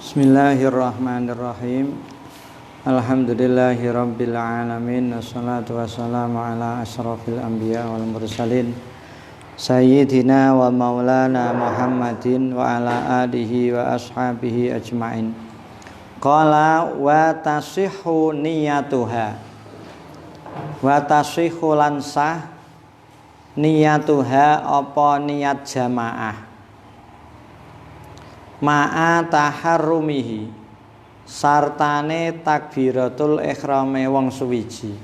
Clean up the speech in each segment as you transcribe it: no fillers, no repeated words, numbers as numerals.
Bismillahirrahmanirrahim. Alhamdulillahirabbil alamin wassalatu wassalamu ala asyrafil anbiya wal mursalin sayyidina wa maulana Muhammadin wa ala alihi wa ashabihi ajmain. Qala wa tasihhu niyatuha. Wa tasihhu lan sah niyatuha apa niat jamaah. Ma'a taharrumihi sartane takbiratul ikhrame wong suwiji.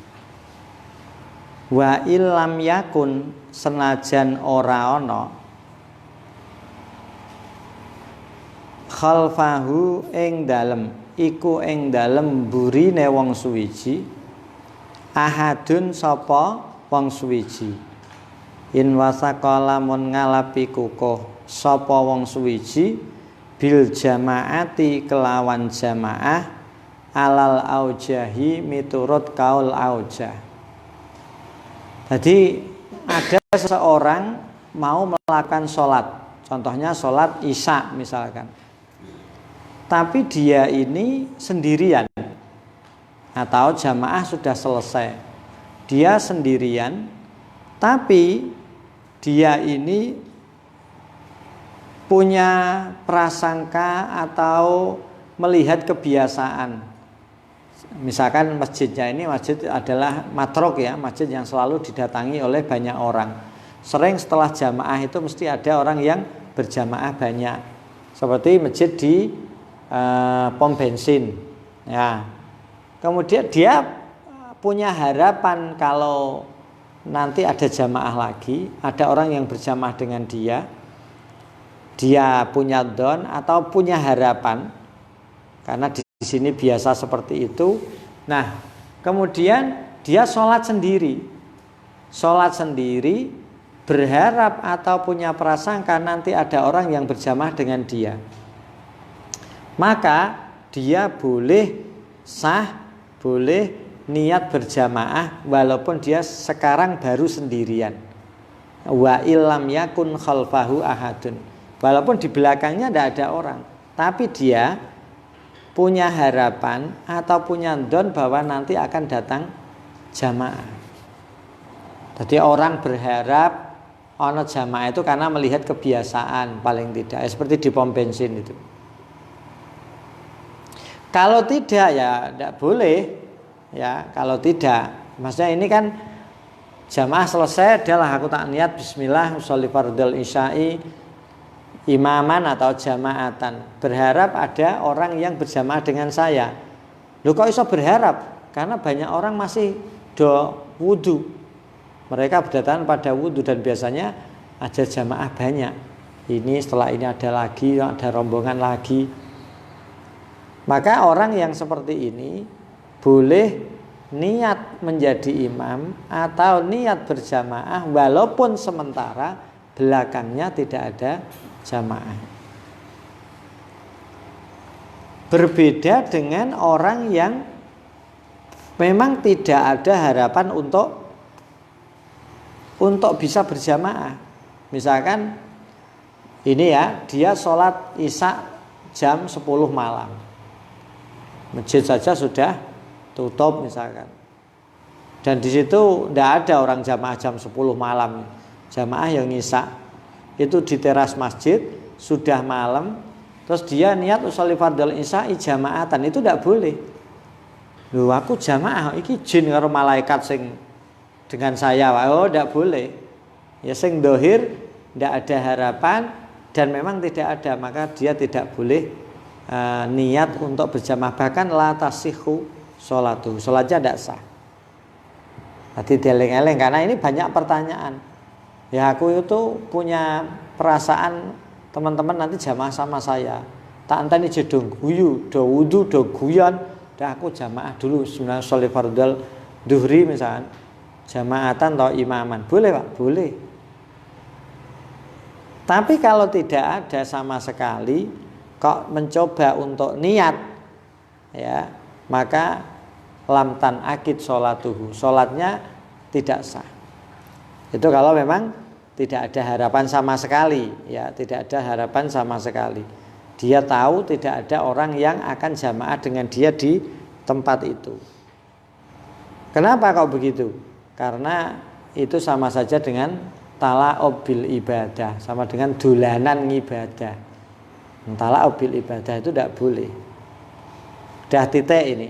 Wa illam yakun senajan ora ana khalfahu ing dalem iku ing dalem burine wong suwiji ahadun sapa wong suwiji. In wasaqala mun ngalapi kukuh sapa wong suwiji bil jamaati kelawan jamaah alal aujahi miturut kaul aujah. Jadi ada seseorang mau melakukan sholat, contohnya sholat isya misalkan, tapi dia ini sendirian atau jamaah sudah selesai, dia sendirian, tapi dia ini punya prasangka atau melihat kebiasaan. Misalkan masjidnya ini masjid adalah matrok ya, masjid yang selalu didatangi oleh banyak orang. Sering setelah jamaah itu mesti ada orang yang berjamaah banyak. Seperti masjid di pom bensin. Ya. Kemudian dia punya harapan kalau nanti ada jamaah lagi, ada orang yang berjamaah dengan dia. Dia punya don atau punya harapan karena di sini biasa seperti itu. Nah, kemudian dia sholat sendiri, berharap atau punya prasangka nanti ada orang yang berjamaah dengan dia. Maka dia boleh sah, boleh niat berjamaah walaupun dia sekarang baru sendirian. Wa illam yakun khalfahu ahadun. Walaupun di belakangnya tidak ada orang, tapi dia punya harapan atau punya don bahwa nanti akan datang jamaah. Jadi orang berharap ono jamaah itu karena melihat kebiasaan paling tidak, seperti di pom bensin itu. Kalau tidak ya tidak boleh, ya kalau tidak, maksudnya ini kan jamaah selesai, adalah aku tak niat Bismillah sholli fardhul isya'i imaman atau jamaatan, berharap ada orang yang berjamaah dengan saya. Loh kok iso berharap? Karena banyak orang masih do wudu, mereka berdatangan pada wudu dan biasanya ada jamaah banyak. Ini setelah ini ada lagi, ada rombongan lagi. Maka orang yang seperti ini boleh niat menjadi imam atau niat berjamaah walaupun sementara belakangnya tidak ada jamaah. Berbeda dengan orang yang memang tidak ada harapan untuk bisa berjamaah. Misalkan ini ya, dia sholat isya jam 10 malam, masjid saja sudah tutup misalkan, dan di situ tidak ada orang jamaah jam 10 malam. Jamaah yang isya itu di teras masjid sudah malam, terus dia niat usolli fardhul isya'i jamaatan, itu tidak boleh. Loh aku jamaah iki jin karo malaikat sing dengan saya, oh tidak boleh. Ya sing dohir tidak ada harapan dan memang tidak ada, maka dia tidak boleh niat untuk berjamaah, bahkan la tasihhu sholatuh, sholatnya tidak sah. Hati dieling-eling karena ini banyak pertanyaan. Ya aku itu punya perasaan teman-teman nanti jamaah sama saya, tak enteni jedong guyu, do wudu, do guyon, dah aku jamaah dulu sebenarnya sholli fardhul duhri misalkan, jamaatan atau imaman, boleh Pak? Boleh. Tapi kalau tidak ada sama sekali, kok mencoba untuk niat, ya maka lam tan akid sholatuhu, sholatnya tidak sah. Itu kalau memang tidak ada harapan sama sekali, ya tidak ada harapan sama sekali. Dia tahu tidak ada orang yang akan jamaah dengan dia di tempat itu. Kenapa kok begitu? Karena itu sama saja dengan tala'ub bil ibadah, sama dengan dolanan ibadah. Tala'ub bil ibadah itu tidak boleh. Dah titik ini.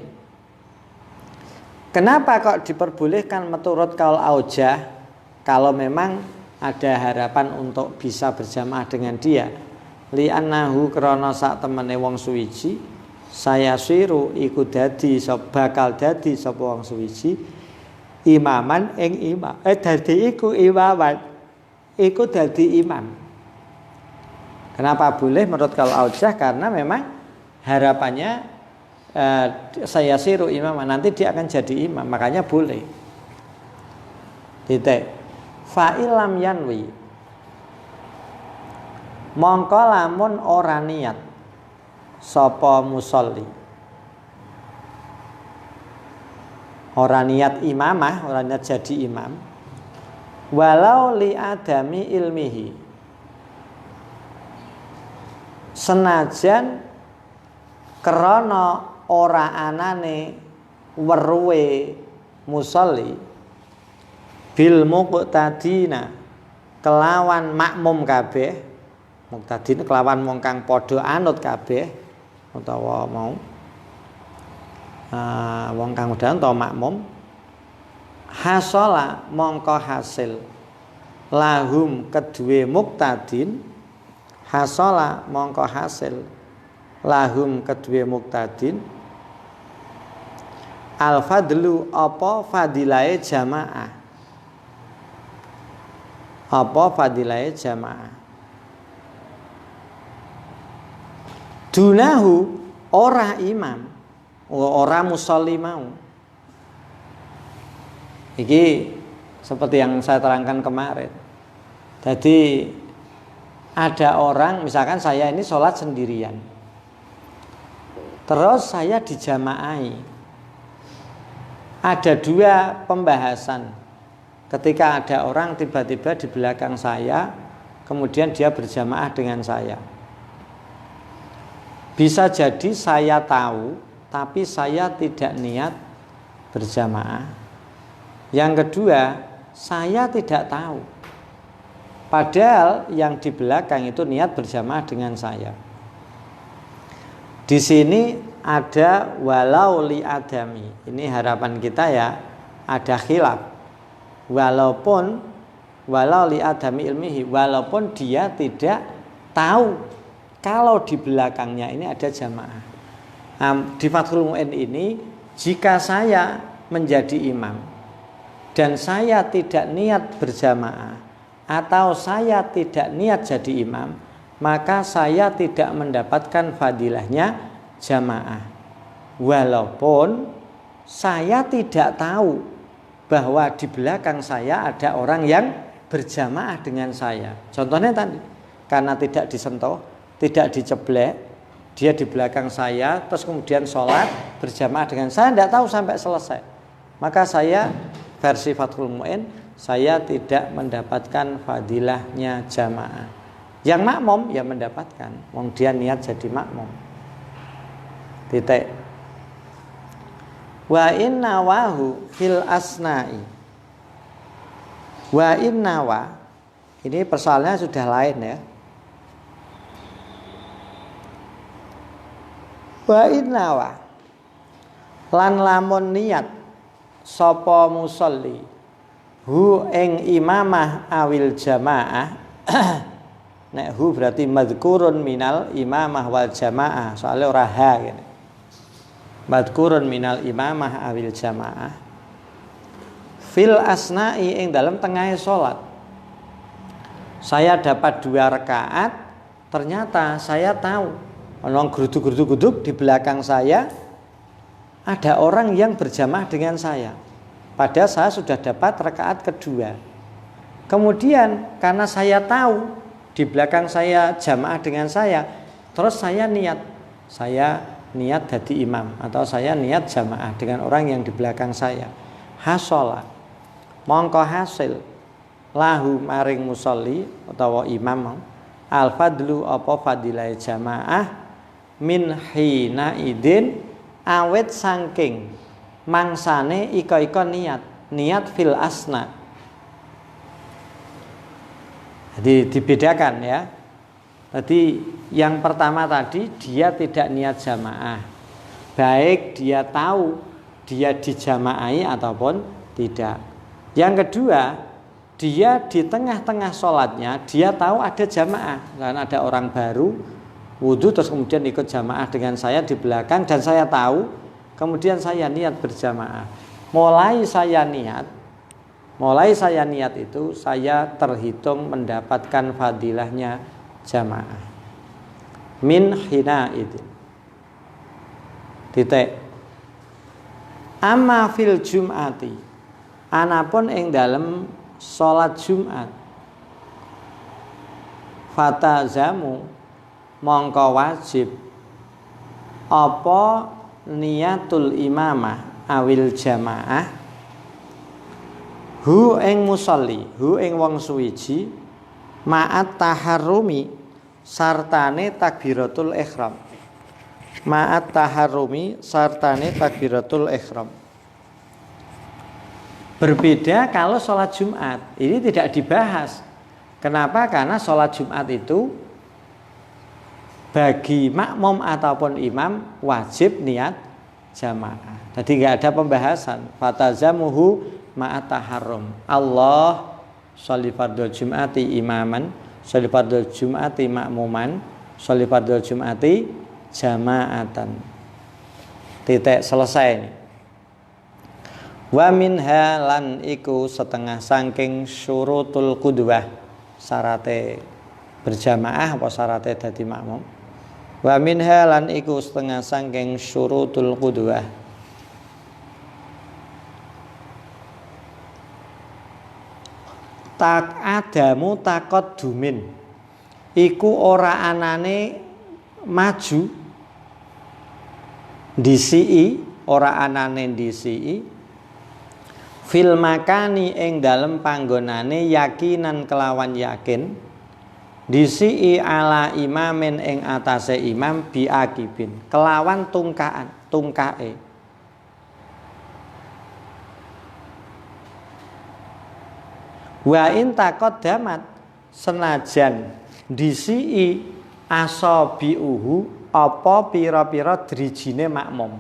Kenapa kok diperbolehkan menurut kaul aujah? Kalau memang ada harapan untuk bisa berjamaah dengan dia, li'annahu krana sak temene wong suwiji saya siru iku dadi bakal dadi sapa wong suwiji imaman ing imam dadi iku imaman iku dadi imam. Kenapa boleh menurut kaul aujah? Karena memang harapannya saya siru imaman, nanti dia akan jadi imam, makanya boleh. Titik. Fa'ilam yanwi, mongko lamun ora niat sapa musolli, ora niat imamah, ora niat jadi imam, walau li adami ilmihi, senajan krana ora anane weruhe musolli, bil muqtadina kelawan makmum kabeh, muqtadin kelawan wong kang padha anut kabeh utawa mau wong kang padha utawa makmum, hasala mongko hasil lahum kedue muqtadin, hasala mongko hasil lahum kedue muqtadin al fadlu apa fadilahe jamaah, apa fadilahe jamaah, dunahu ora imam, ora musolli mau. Iki seperti yang saya terangkan kemarin. Jadi ada orang, misalkan saya ini sholat sendirian, terus saya dijamaai. Ada dua pembahasan. Ketika ada orang tiba-tiba di belakang saya, kemudian dia berjamaah dengan saya. Bisa jadi saya tahu, tapi saya tidak niat berjamaah. Yang kedua, saya tidak tahu, padahal yang di belakang itu niat berjamaah dengan saya. Di sini ada walau li adami. Ini harapan kita ya, ada khilaf. Walaupun walau li adami ilmihi, walaupun dia tidak tahu kalau di belakangnya ini ada jamaah. Di Fathul Mu'in ini, jika saya menjadi imam dan saya tidak niat berjamaah atau saya tidak niat jadi imam, maka saya tidak mendapatkan fadilahnya jamaah. Walaupun saya tidak tahu bahwa di belakang saya ada orang yang berjamaah dengan saya. Contohnya tadi, karena tidak disentuh, tidak diceblek, dia di belakang saya, terus kemudian sholat berjamaah dengan saya, tidak tahu sampai selesai. Maka saya, versi Fathul Mu'in, saya tidak mendapatkan fadilahnya jamaah. Yang makmum ya mendapatkan, wong dia niat jadi makmum. Titik. Wa inna wahu fil asna'i. Wa inna wa, ini persoalannya sudah lain ya. Wa inna wa, lan lamun niat sapa musolli hu ing imamah awil jamaah. Nek hu berarti madhkurun minal imamah wal jamaah, soalnya ora ha gini. Madhkurun minal imamah awil jamaah fil asna'i ing dalam tengah sholat. Saya dapat 2 rakaat, ternyata saya tahu orang geruduk-geruduk di belakang saya ada orang yang berjamaah dengan saya, padahal saya sudah dapat rakaat kedua. Kemudian karena saya tahu di belakang saya jamaah dengan saya, terus saya niat jadi imam atau saya niat jamaah dengan orang yang di belakang saya. Hasola mongko hasil lahu maring musolli utawa imam al fadlu apa fadilah jamaah min hina idin awet saking mangsane ika niat fil asna. Jadi dibedakan ya. Tadi yang pertama tadi dia tidak niat jamaah, baik dia tahu dia dijamaai ataupun tidak. Yang kedua, dia di tengah-tengah sholatnya dia tahu ada jamaah, karena ada orang baru wudhu terus kemudian ikut jamaah dengan saya di belakang dan saya tahu, kemudian saya niat berjamaah. Mulai saya niat itu saya terhitung mendapatkan fadilahnya jamaah. Min hina itu. Titik. Amma fil jum'ati. Anapun ing dalem salat Jumat. Fatazamu mongko wajib apa niatul imamah awil jamaah hu ing musolli, hu ing wong suwiji ma'at taharrumi sartane takbiratul ihram. Ma'at taharrumi sartane takbiratul ihram. Berbeda kalau sholat Jumat, ini tidak dibahas. Kenapa? Karena sholat Jumat itu bagi makmum ataupun imam wajib niat jamaah. Jadi nggak ada pembahasan. Fatazamuhu ma'at taharrum. Allah sholli fardhu jum'ati imaman, sholli fardhu jum'ati makmuman, sholli fardhu jum'ati jamaatan. Titik, selesai ini. Wa minha lan iku setengah saking syurutul qudwah, syarate berjamaah apa syarate dadi makmum. Wa minha lan iku setengah saking syurutul qudwah, tak adamu takot dumin iku ora anane maju disi, ora anane disi fil makani ing dalem panggonane yakinan kelawan yakin disi ala imamin ing atase imam biakibin kelawan tungkae. Wa in taqaddamat senajan disi asabiuhu apa pira-pira drijine makmum.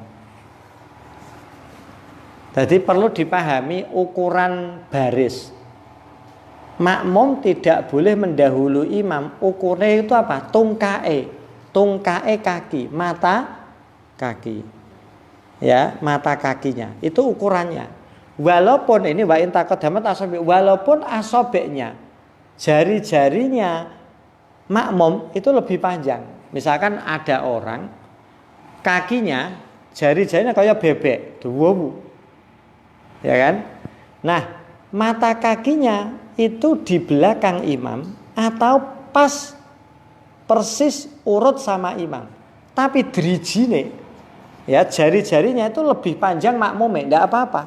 Jadi perlu dipahami ukuran baris. Makmum tidak boleh mendahului imam. Ukurnya itu apa? Tungkae kaki, mata kaki. Ya, mata kakinya. Itu ukurannya. Walaupun ini wa in taqaddamat asabi, walaupun asobeknya, jari-jarinya makmum itu lebih panjang. Misalkan ada orang kakinya, jari-jarinya kayak bebek, duwowu. Ya kan? Nah, mata kakinya itu di belakang imam atau pas persis urut sama imam. Tapi drijine, ya jari-jarinya itu lebih panjang makmumnya, enggak apa-apa.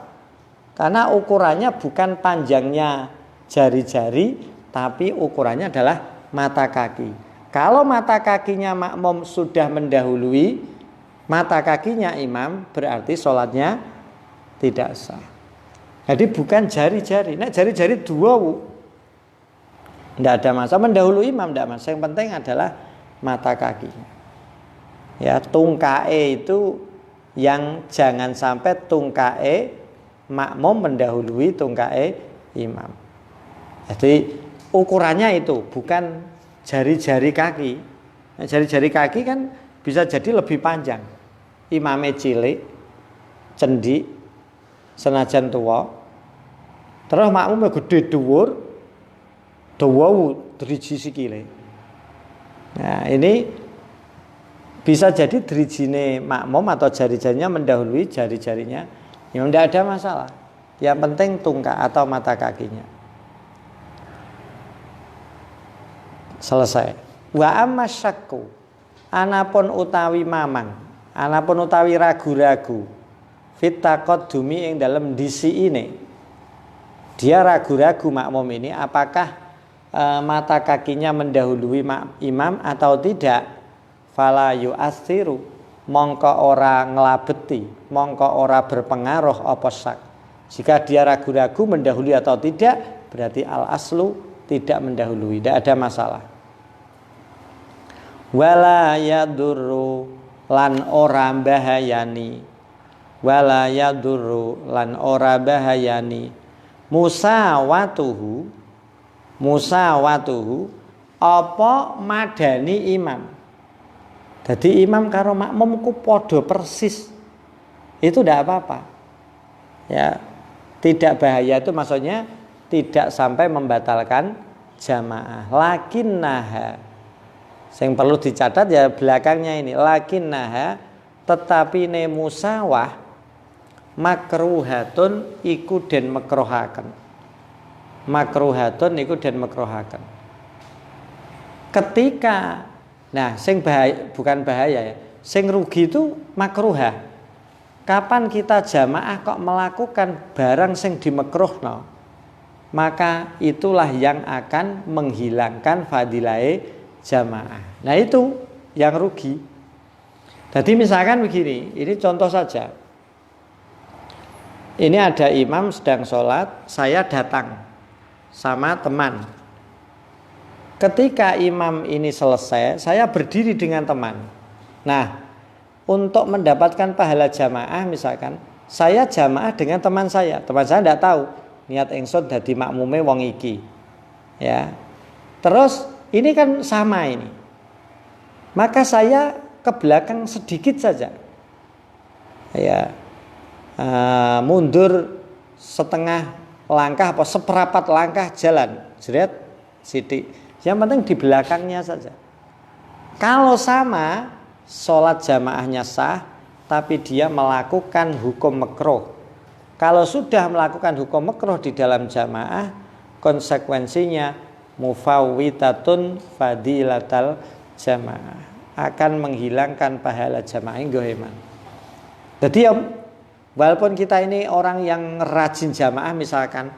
Karena ukurannya bukan panjangnya jari-jari, tapi ukurannya adalah mata kaki. Kalau mata kakinya makmum sudah mendahului mata kakinya imam, berarti sholatnya tidak sah. Jadi bukan jari-jari. Nah jari-jari dua, tidak ada masalah. Mendahului imam tidak masalah. Yang penting adalah mata kakinya. Ya, tungkae itu yang jangan sampai tungkae makmum mendahului tungkae imam. Jadi ukurannya itu bukan jari-jari kaki. Nah, jari-jari kaki kan bisa jadi lebih panjang. Imame cilik, cendik, senajan tua, terus makmumnya gede dhuwur, dawa driji sikile. Nah ini bisa jadi drijine makmum atau jari-jarinya mendahului jari-jarinya, yang tidak ada masalah. Yang penting tungkak atau mata kakinya. Selesai. Wa amma syakku, anapun utawi mamang, anapun utawi ragu-ragu, fittaqaddumi ing dalam disi ini, dia ragu-ragu makmum ini apakah mata kakinya mendahului imam atau tidak, fala yu'athiru, mongko ora ngelabeti, mongko ora berpengaruh apa sak. Jika dia ragu-ragu mendahului atau tidak, berarti al aslu tidak mendahului, tidak ada masalah. Wala yadurru, lan ora bahayani, wala yadurru, lan ora bahayani, musawatuhu apa madani imam. Jadi imam karo makmum ku podo persis, itu tidak apa-apa ya, tidak bahaya. Itu maksudnya tidak sampai membatalkan jamaah. Lakinnaha, yang perlu dicatat ya belakangnya ini, lakinnaha, tetapi ne musawah makruhatun iku den makruhaken. Makruhatun iku den makruhaken. Ketika sing bahaya, bukan bahaya ya, sing rugi itu makruha. Kapan kita jamaah kok melakukan barang sing dimakruhno, maka itulah yang akan menghilangkan fadilahe jamaah. Nah itu yang rugi. Jadi misalkan begini, ini contoh saja. Ini ada imam sedang sholat, saya datang sama teman. Ketika imam ini selesai, saya berdiri dengan teman. Nah, untuk mendapatkan pahala jamaah misalkan, saya jamaah dengan teman saya. Teman saya tidak tahu niat ingsun dadi makmume wong iki. Ya. Terus ini kan sama ini. Maka saya ke belakang sedikit saja. Ya. Mundur setengah langkah apa seperapat langkah jalan. Jret sithik. Yang penting di belakangnya saja. Kalau sama, sholat jamaahnya sah, tapi dia melakukan hukum makruh. Kalau sudah melakukan hukum makruh di dalam jamaah, konsekuensinya mufawwitatun fadilatal jamaah, akan menghilangkan pahala jamaah goheman. Jadi walaupun kita ini orang yang rajin jamaah, misalkan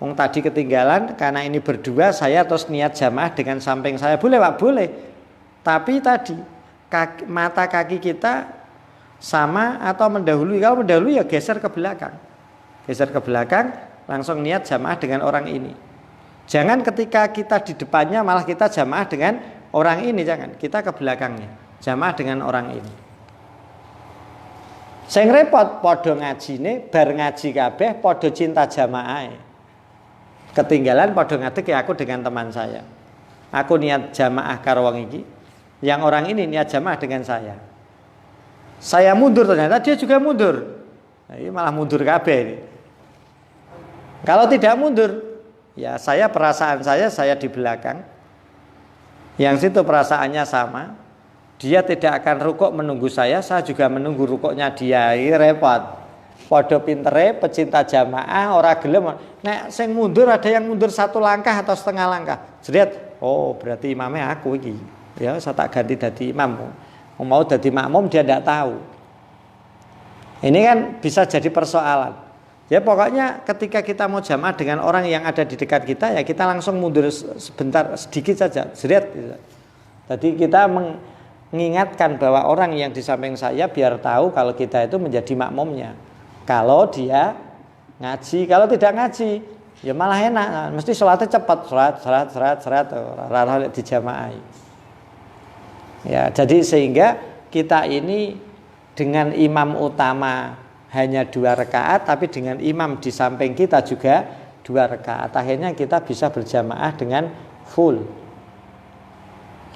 tadi ketinggalan karena ini berdua, saya terus niat jamaah dengan samping saya, boleh Pak? Boleh. Tapi tadi mata kaki kita sama atau mendahului. Kalau mendahului ya geser ke belakang. Geser ke belakang, langsung niat jamaah dengan orang ini. Jangan ketika kita di depannya malah kita jamaah dengan orang ini, jangan. Kita ke belakangnya, jamaah dengan orang ini. Sing repot padha ngajine, bar ngaji kabeh padha cinta jamaah. Ketinggalan padha ngadeg ya aku dengan teman saya. Aku niat jamaah karo wong iki, yang orang ini niat jamaah dengan saya. Saya mundur, ternyata dia juga mundur. Nah, ini malah mundur kabeh ini. Kalau tidak mundur, ya saya perasaan saya di belakang. Yang situ perasaannya sama. Dia tidak akan rukuk menunggu saya juga menunggu rukuknya dia. Ini repot. Podo pintere pecinta jamaah ora gelem. Nek sing mundur ada yang mundur 1 langkah atau setengah langkah. Jret, oh berarti imamnya aku iki. Ya saya tak ganti dadi imam. Mau dadi makmum dia tidak tahu. Ini kan bisa jadi persoalan. Ya pokoknya ketika kita mau jamaah dengan orang yang ada di dekat kita, ya kita langsung mundur sebentar, sedikit saja, jeret. Tadi kita mengingatkan bahwa orang yang di samping saya biar tahu kalau kita itu menjadi makmumnya. Kalau dia ngaji, kalau tidak ngaji, ya malah enak. Nah, mesti sholatnya cepat, sholat, rara dijamaah. Ya, jadi sehingga kita ini dengan imam utama hanya 2 rakaat, tapi dengan imam di samping kita juga 2 rakaat. Akhirnya kita bisa berjamaah dengan full.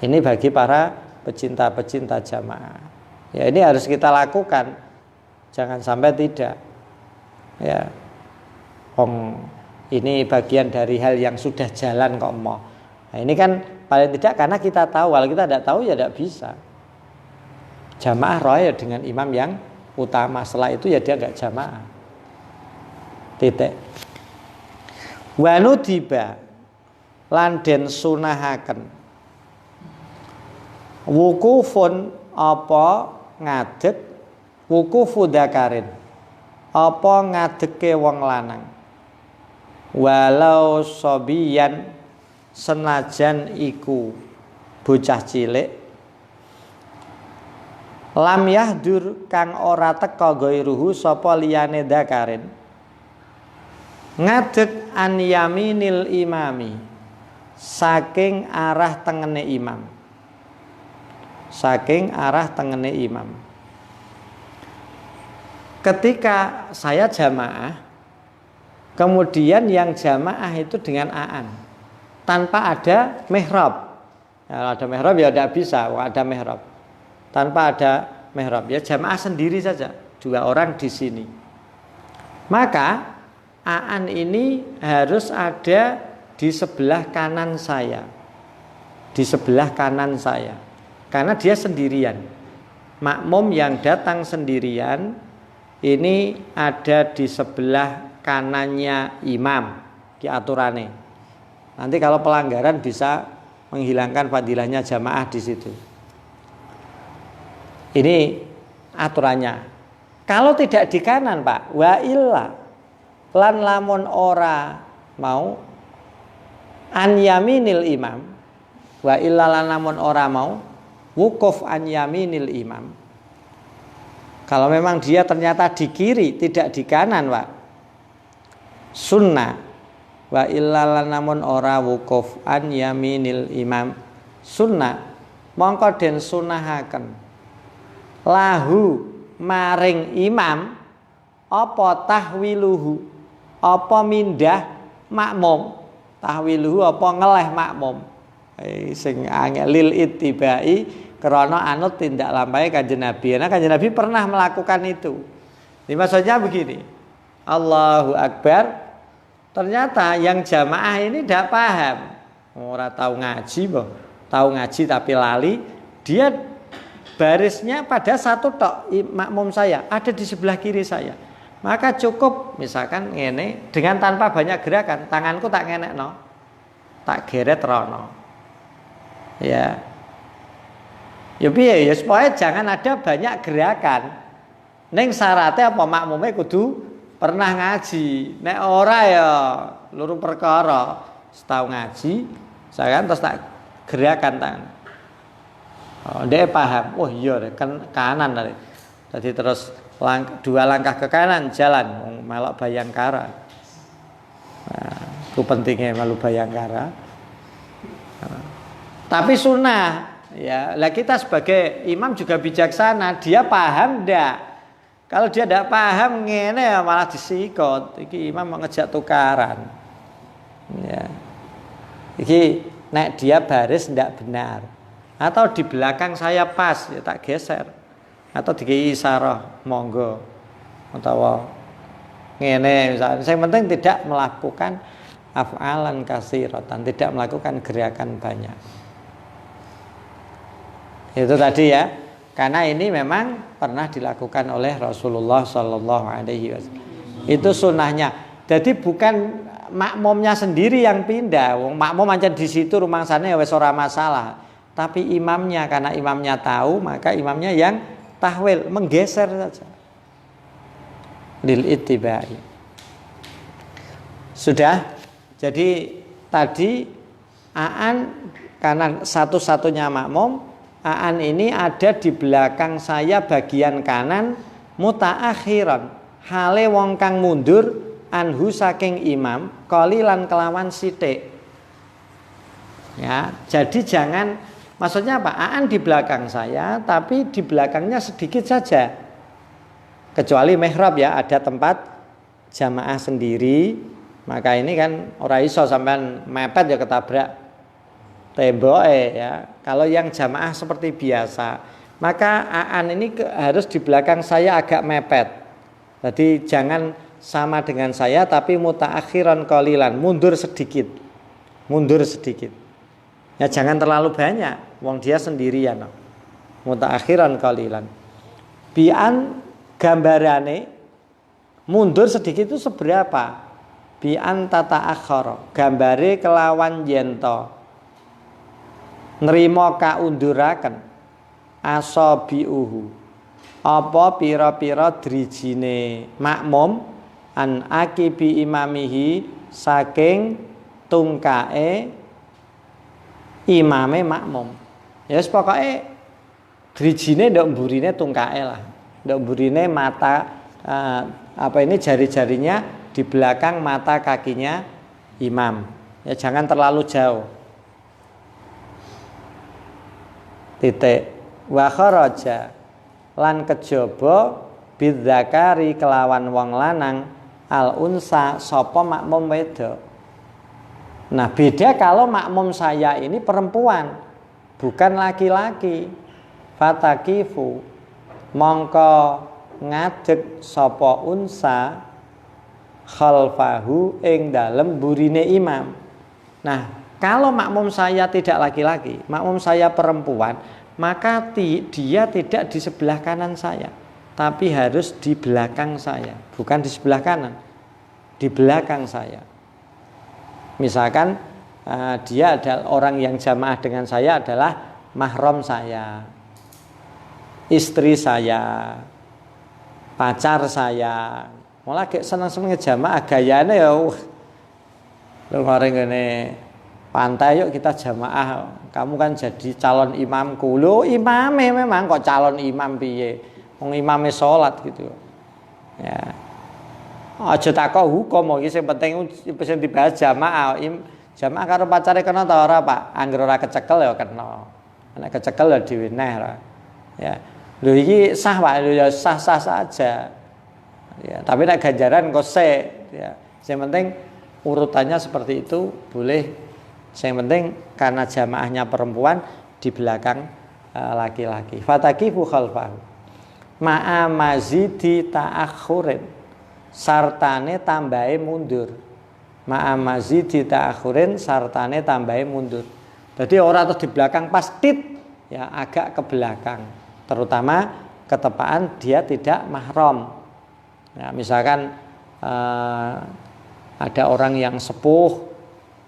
Ini bagi para pecinta-pecinta jamaah. Ya ini harus kita lakukan. Jangan sampai tidak. Ya. Ini bagian dari hal yang sudah jalan kok mau. Nah, ini kan paling tidak karena kita tahu. Kalau kita tidak tahu ya tidak bisa. Jamaah roya dengan imam yang utama, setelah itu ya dia enggak jamaah. Titik. Wa nudiba lan den sunahaken wukufun apa ngadeg, wukufu dzakarin apa ngadeke wong lanang, walau sobiyan senajan iku bocah cilik, lam yahdur kang ora teka gairuhu sapa liyane dzakarin, ngadeg an yaminil imami, saking arah tengene imam. Saking arah tengene imam. Ketika saya jamaah, kemudian yang jamaah itu dengan aan, tanpa ada mihrab. Kalau ada mihrab ya tidak bisa, ada mihrab. Tanpa ada mihrab, ya jamaah sendiri saja, 2 orang di sini. Maka aan ini harus ada di sebelah kanan saya. Di sebelah kanan saya. Karena dia sendirian. Makmum yang datang sendirian ini ada di sebelah kanannya imam di aturannya. Nanti kalau pelanggaran bisa menghilangkan fadilahnya jamaah di situ. Ini aturannya. Kalau tidak di kanan, Pak, wa illa lan lamun ora mau an yaminil imam, wa illa lan lamun ora mau wukuf an yaminil imam. Kalau memang dia ternyata di kiri, tidak di kanan, Pak, sunnah. Wa illa namun ora wukuf an yaminil imam, sunnah mongko den sunahaken lahu maring imam apa tahwiluhu, apa mindah makmum, tahwiluhu apa ngeleh makmum. Sing lil ittibai krana anut tindak lampahe Kanjeng Nabi. Nah, Kanjeng Nabi pernah melakukan itu. Ini maksudnya begini. Allahu Akbar. Ternyata yang jamaah ini tidak paham. Ora tahu ngaji, boh. Tahu ngaji tapi lali. Dia barisnya pada satu tok, makmum saya ada di sebelah kiri saya. Maka cukup misalkan ngene dengan tanpa banyak gerakan, tanganku tak ngenekno. Tak geret rono. Ya, piye ya supaya jangan ada banyak gerakan. Neng syaratnya apa makmumnya kudu pernah ngaji. Nek ora ya luru perkara. Setahu ngaji, saya kan terus tak gerakan tangan. Oh, dia paham. Oh iya, kan kanan tadi. Jadi terus 2 langkah ke kanan jalan melok Bayangkara. Nah, itu pentingnya melu Bayangkara. Tapi sunnah, ya. Lah kita sebagai imam juga bijaksana, dia paham ndak? Kalau dia tidak paham ngene ya malah disikot. Iki imam mau ngejak tukaran. Ya. Iki nek dia baris ndak benar. Atau di belakang saya pas, ya tak geser. Atau dikei isarah, monggo. Atau ngene misalnya. Yang penting tidak melakukan af'alan katsiratan, tidak melakukan gerakan banyak. Itu tadi ya, karena ini memang pernah dilakukan oleh Rasulullah Sallallahu Alaihi Wasallam. Itu sunnahnya. Jadi bukan makmumnya sendiri yang pindah. Makmum aja di situ rumangsane wis ora masalah. Tapi imamnya, karena imamnya tahu, maka imamnya yang tahwil, menggeser saja. Lil ittibai. Sudah. Jadi tadi aan karena satu-satunya makmum. Aan ini ada di belakang saya bagian kanan mutaakhiran, hale wong kang mundur anhu saking imam qalilan kelawan sithik. Ya, jadi jangan, maksudnya apa? Aan di belakang saya tapi di belakangnya sedikit saja. Kecuali mihrab ya, ada tempat jamaah sendiri, maka ini kan ora iso sampean mepet ya ketabrak tembok ya. Kalau yang jamaah seperti biasa, maka aan ini harus di belakang saya agak mepet. Jadi jangan sama dengan saya tapi mutaakhiran qalilan, mundur sedikit. Mundur sedikit. Ya jangan terlalu banyak, wong dia sendirian. Mutaakhiran qalilan. Bi'an gambarane mundur sedikit itu seberapa? Bi'an tata'akhkhara, gambare kelawan yento nrimo kaunduraken asabiuhu apa pira-pira drijine makmum an akibi imamihi saking tungkae imame makmum. Ya wis pokoke drijine ndok mburine tungkae lah. Ndok mburine mata jari-jarinya di belakang mata kakinya imam. Ya jangan terlalu jauh. Titik. Wa kharaja lan kejaba bidzakari kelawan wong lanang al unsa sapa makmum wedok. Nah, beda kalau makmum saya ini perempuan, bukan laki-laki. Fatakifu mongko ngadeg sapa unsa khalfahu ing dalem burine imam. Nah, kalau makmum saya tidak laki-laki, makmum saya perempuan, maka dia tidak di sebelah kanan saya, tapi harus di belakang saya, bukan di sebelah kanan, di belakang saya. Misalkan dia adalah orang yang jamaah dengan saya adalah mahram saya, istri saya, pacar saya. Malah kayak seneng-seneng jamaah gayane ya. Lu kemarin ngene pantai yuk kita jamaah. Kamu kan jadi calon imamku. Lho imame memang kok calon imam piye? Wong imame salat gitu. Ya. Aja takok hukum iki sing penting sing dibahas jamaah. Jamaah karo pacare kena ta ora, Pak? Angger ora kecekel ya kena. Nek kecekel ya diweneh ra. Ya. Lho iki sah, Pak. Lho ya sah-sah saja. Ya, tapi nek ganjaran kok ya. Yang penting urutannya seperti itu boleh. Yang penting karena jamaahnya perempuan di belakang laki-laki. Fatakifu khalfahu. Ma'a mazidi ta'akhurin. Sartane tambahe mundur. Ma'a mazidi ta'akhurin sartane tambahe mundur. Jadi orang terus di belakang pas tit ya agak ke belakang. Terutama ketepaan dia tidak mahram. Ya, misalkan ada orang yang sepuh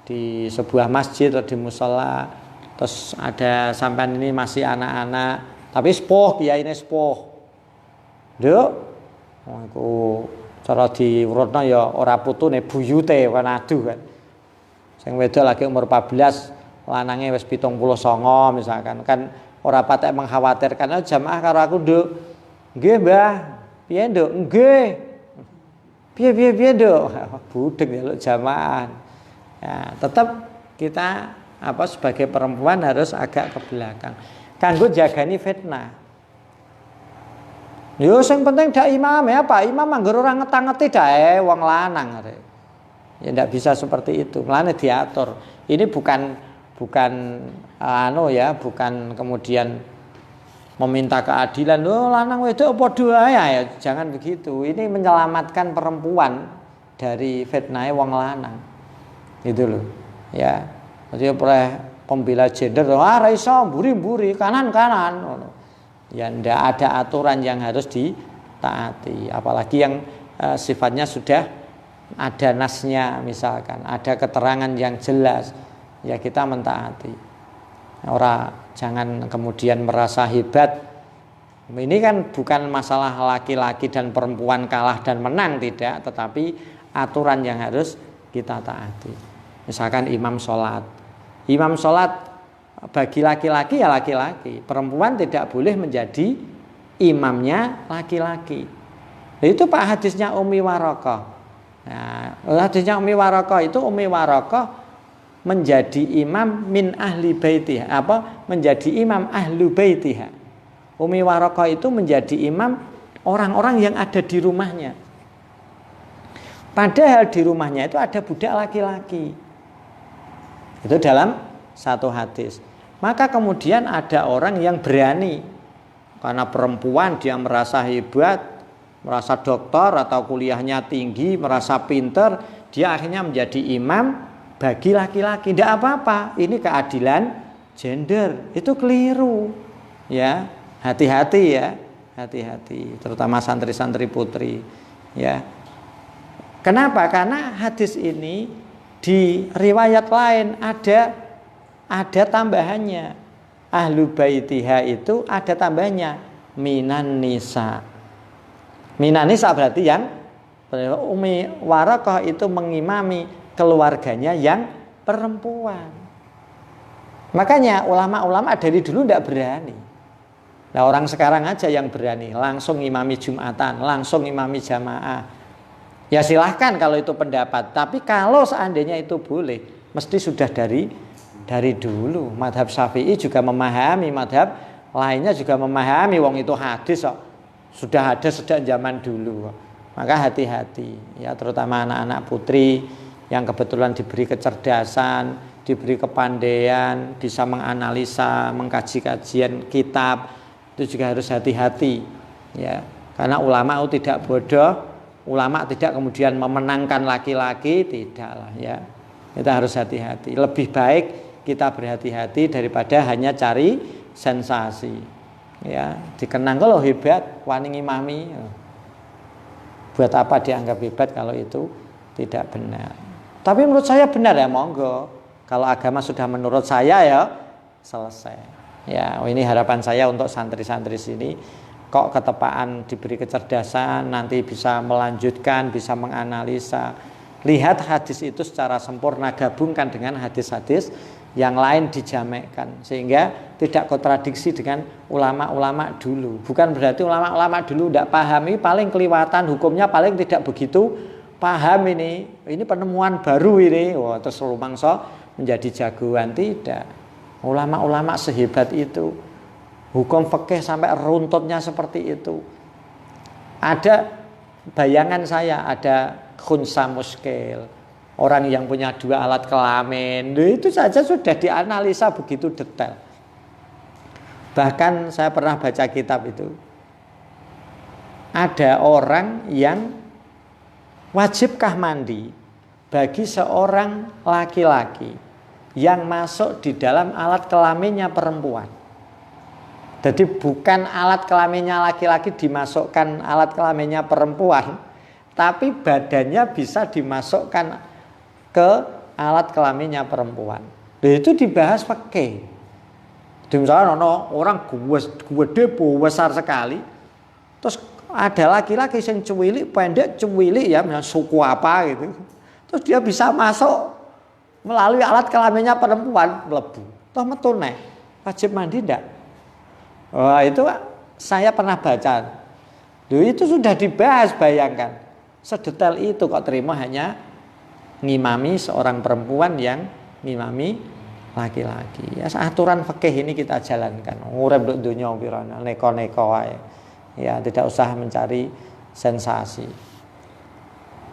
di sebuah masjid atau di musola, terus ada sampean ini masih anak-anak, tapi sepuh, kiai ini sepuh. Nduk, aku cara diurutno ya ora putune buyute kan adu kan. Sing wedok lagi umur 14, lanange wis 79 misalkan. Kan ora patek mengkhawatirkan jamaah karo aku, Nduk. Nggih, Mbah. Piye, Nduk? Nggih. Piye, Nduk? Budeg njaluk jamaah. Ya, tetap kita sebagai perempuan harus agak ke belakang. Kanggo jagani fitnah. Yo sing penting dak imam ya, Pak. Imam anggar ora ngetang-ngeti dae wong lanang arek. Ya ndak bisa seperti itu. Mulane diatur. Ini bukan bukan kemudian meminta keadilan. Oh, lanang wedok padha ya, jangan begitu. Ini menyelamatkan perempuan dari fitnah wong lanang. Gitu loh. Ya. Jadi pembela gender, ra iso mburi-mburi kanan-kanan ngono. Ya ndak ada aturan yang harus ditaati, apalagi yang sifatnya sudah ada nasnya, misalkan ada keterangan yang jelas, ya kita mentaati. Jangan kemudian merasa hebat. Ini kan bukan masalah laki-laki dan perempuan kalah dan menang, tidak, tetapi aturan yang harus kita taati. Misalkan imam sholat bagi laki-laki ya laki-laki, perempuan tidak boleh menjadi imamnya laki-laki. Nah, itu Pak hadisnya Ummi Waraqah. Nah, hadisnya Ummi Waraqah itu Ummi Waraqah menjadi imam min ahli baitiha, menjadi imam ahlu baitiha. Ummi Waraqah itu menjadi imam orang-orang yang ada di rumahnya. Padahal di rumahnya itu ada budak laki-laki. Itu dalam satu hadis. Maka kemudian ada orang yang berani karena perempuan dia merasa hebat, merasa doktor atau kuliahnya tinggi, merasa pinter, dia akhirnya menjadi imam bagi laki-laki. Tidak apa-apa, ini keadilan gender. Itu keliru. Ya, hati-hati ya, hati-hati, terutama santri-santri putri. Ya. Kenapa? Karena hadis ini di riwayat lain ada tambahannya. Ahlu baitiha itu ada tambahannya minan nisa. Minan nisa berarti yang Ummi Waraqah itu mengimami keluarganya yang perempuan. Makanya ulama-ulama dari dulu tidak berani. Nah, orang sekarang aja yang berani, langsung imami Jumatan, langsung imami jamaah. Ya silahkan kalau itu pendapat. Tapi kalau seandainya itu boleh, mesti sudah dari dulu. Madhab Syafi'i juga memahami, madhab lainnya juga memahami. Wong itu hadis kok. Sudah ada sejak zaman dulu. Maka hati-hati, ya, terutama anak-anak putri yang kebetulan diberi kecerdasan, diberi kepandaian, bisa menganalisa, mengkaji kajian kitab, itu juga harus hati-hati, ya. Karena ulama itu tidak bodoh, ulama tidak kemudian memenangkan laki-laki, tidaklah, ya. Kita harus hati-hati. Lebih baik kita berhati-hati daripada hanya cari sensasi, ya. Dikenang kalau hebat, wani ngimami. Buat apa dianggap hebat kalau itu tidak benar? Tapi menurut saya benar, ya, monggo. Kalau agama sudah menurut saya, ya selesai. Ya, ini harapan saya untuk santri-santri sini. Kok ketepaan diberi kecerdasan, nanti bisa melanjutkan, bisa menganalisa. Lihat hadis itu secara sempurna, gabungkan dengan hadis-hadis yang lain dijamekkan, sehingga tidak kontradiksi dengan ulama-ulama dulu. Bukan berarti ulama-ulama dulu tidak paham, ini paling keliwatan, hukumnya paling tidak begitu paham ini penemuan baru ini, wah, terus lumangsa menjadi jagoan. Tidak. Ulama-ulama sehebat itu, hukum fikih sampai runtutnya seperti itu. Ada bayangan saya, ada khunsa muskil, orang yang punya 2 alat kelamin, itu saja sudah dianalisa begitu detail. Bahkan saya pernah baca kitab itu, ada orang yang wajibkah mandi bagi seorang laki-laki yang masuk di dalam alat kelaminnya perempuan. Jadi bukan alat kelaminnya laki-laki dimasukkan alat kelaminnya perempuan, tapi badannya bisa dimasukkan ke alat kelaminnya perempuan. Dan itu dibahas fikih. Misalnya orang gede besar sekali, terus ada laki-laki yang cuwilik, pendek cuwilik, ya, misalnya suku apa gitu, terus dia bisa masuk melalui alat kelaminnya perempuan, mlebu. Toh metu neh, wajib mandi ndak? Wah, itu saya pernah baca. Loh, itu sudah dibahas, bayangkan. Sedetail itu kok terima hanya ngimami seorang perempuan yang ngimami laki-laki. Ya, aturan fikih ini kita jalankan. Urip nduk donya pirana, neko-neko wae. Ya, tidak usah mencari sensasi.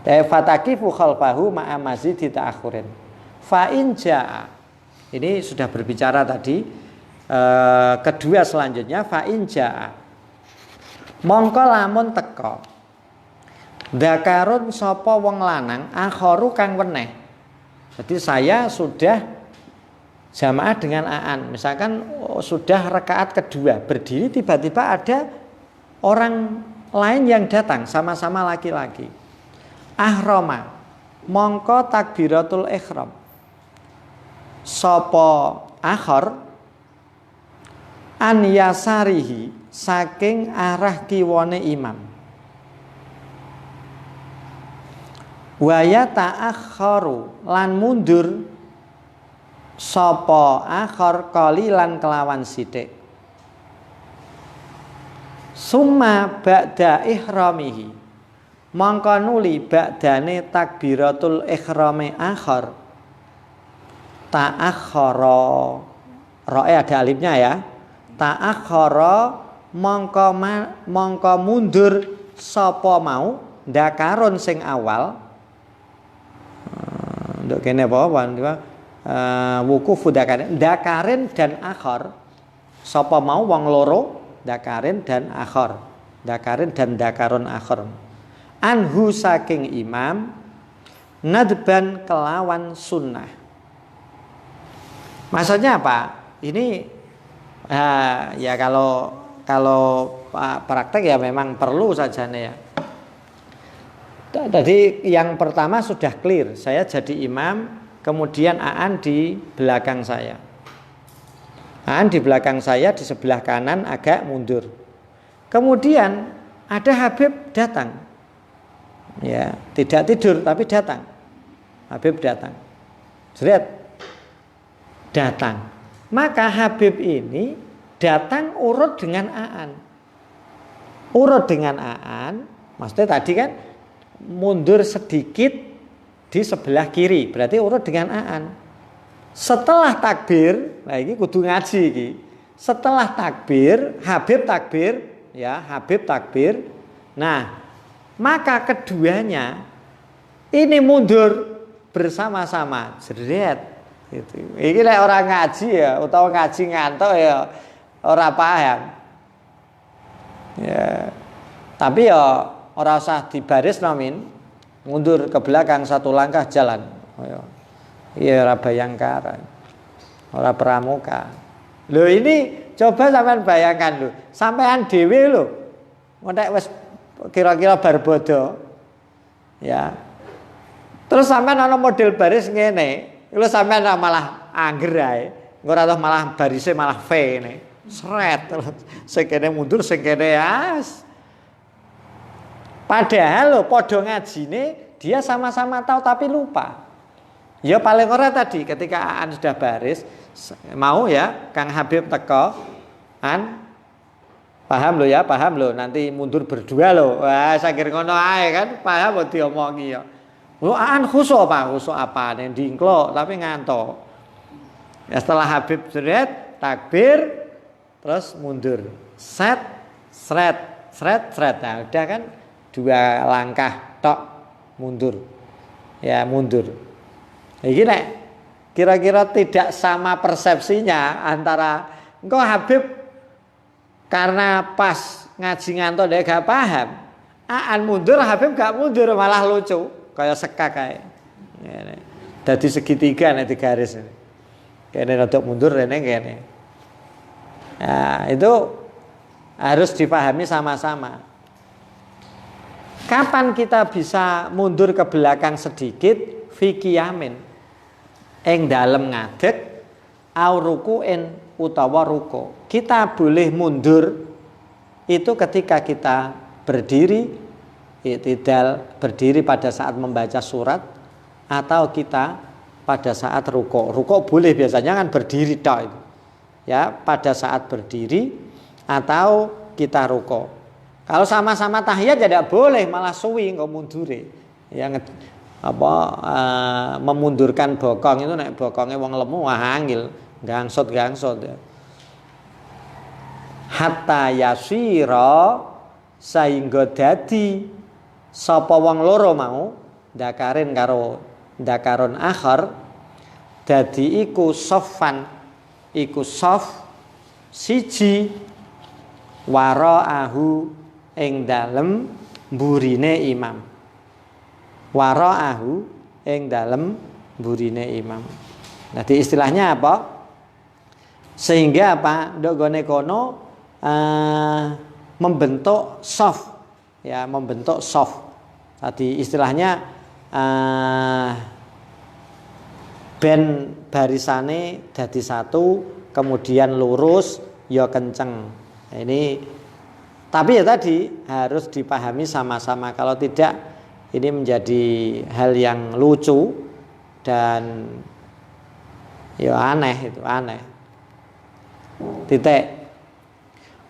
Fatakifu khalfahu ma'a mazidi ta'akhurin. Fa in jaa. Ini sudah berbicara tadi. Kedua selanjutnya fa in jaa. Mongko lamun teka dzakarun sapa wong lanang akharu kang weneh. Jadi saya sudah jamaah dengan Aan, misalkan sudah rakaat kedua berdiri, tiba-tiba ada orang lain yang datang sama-sama laki-laki. Ahrama mongko takbiratul ihram. Sapa akhar an yasarihi saking arah kiwane imam. Waya ta'akharu lan mundur sapa akhar qalilan kelawan sithik. Summa ba'da ihramihi mongko nuli ba'dane takbiratul ihrame akhar ta'akhara, roe ada alifnya, ya. Ta'akhara mongko mundur sapa mau dakarun sing awal. Nduk kene apa wukufu dakarin dan akhar. Sapa mau wong loro, dakarin dan akhar. Dakarin dan dakarun akhar. Anhu saking imam nadban kelawan sunnah. Maksudnya apa? Ini ya kalau praktek ya memang perlu saja nih, ya. Jadi yang pertama sudah clear, saya jadi imam, kemudian Aan di belakang saya. Aan di belakang saya, di sebelah kanan agak mundur. Kemudian ada Habib datang. Ya, tidak tidur tapi datang. Habib datang. Lihat, datang. Maka Habib ini datang urut dengan Aan. Urut dengan Aan, maksudnya tadi kan mundur sedikit di sebelah kiri, berarti urut dengan Aan. Setelah takbir, nah ini kudu ngaji ini. Setelah takbir, Habib takbir, ya Habib takbir. Nah, maka keduanya ini mundur bersama-sama, jeret. Gitu. Ini like orang ngaji ya, utawa ngaji ngantuk ya, orang paham. Ya, tapi ya orang usah dibaris nomin, mundur ke belakang satu langkah jalan. Iya ora bayangkara, ora pramuka. Loh ini coba sampean bayangkan lho, sampean dhewe lho, nek wis kira-kira bar bodo, ya. Terus sampean ana model baris ngene, lho sampean malah angger ae, ora tau malah barise malah V ngene. Sret, sing kene mundur, sing kene as. Padahal lho padha ngajine dia sama-sama tahu tapi lupa. Ya paling ora tadi ketika Aan sudah baris, mau ya Kang Habib teko, An paham lo ya, paham lo, nanti mundur berdua lo. Wah, sakir ngono ae kan, paham kok diomongi ya. Lo Aan khusuk apa? Khusuk apa? Ning dingklok tapi ngantuk. Ya setelah Habib seret, takbir, terus mundur. Set, sret, sret, sret. Nah, udah kan 2 langkah tok mundur. Ya, mundur. Iki nek kira-kira tidak sama persepsinya antara engko Habib karena pas ngaji ngantuk dia gak paham. Aan mundur, Habib gak mundur malah lucu, kayak sekak kayak. Ngene. Dadi segitiga nek digaris. Kene rodok mundur rene kene. Nah, itu harus dipahami sama-sama. Kapan kita bisa mundur ke belakang sedikit? Fi qiyamin. Ing dalem ngadeg au ruku'in utawa ruku. Kita boleh mundur itu ketika kita berdiri, i'tidal, berdiri pada saat membaca surat, atau kita pada saat ruku. Ruku boleh biasanya kan berdiri tok itu. Ya, pada saat berdiri atau kita ruku. Kalau sama-sama tahiyat ya tidak boleh, malah suwi engko mundure. Ya memundurkan bokong itu nek bokongnya wong lemu wah angel, gangsot ya. Hatta yasira sehingga dadi sapa wong loro mau dakarin karo dakaron akhar dadi iku soffan iku sof siji waraahu ing dalem mburine imam. Waraahu ing dalem burine imam. Jadi istilahnya apa? Sehingga apa? Ndok gone kono membentuk soft, ya membentuk soft. Tadi istilahnya ben barisane dadi satu, kemudian lurus, ya kenceng. Nah, ini tapi ya tadi harus dipahami sama-sama. Kalau tidak ini menjadi hal yang lucu dan ya aneh, itu aneh. Titik.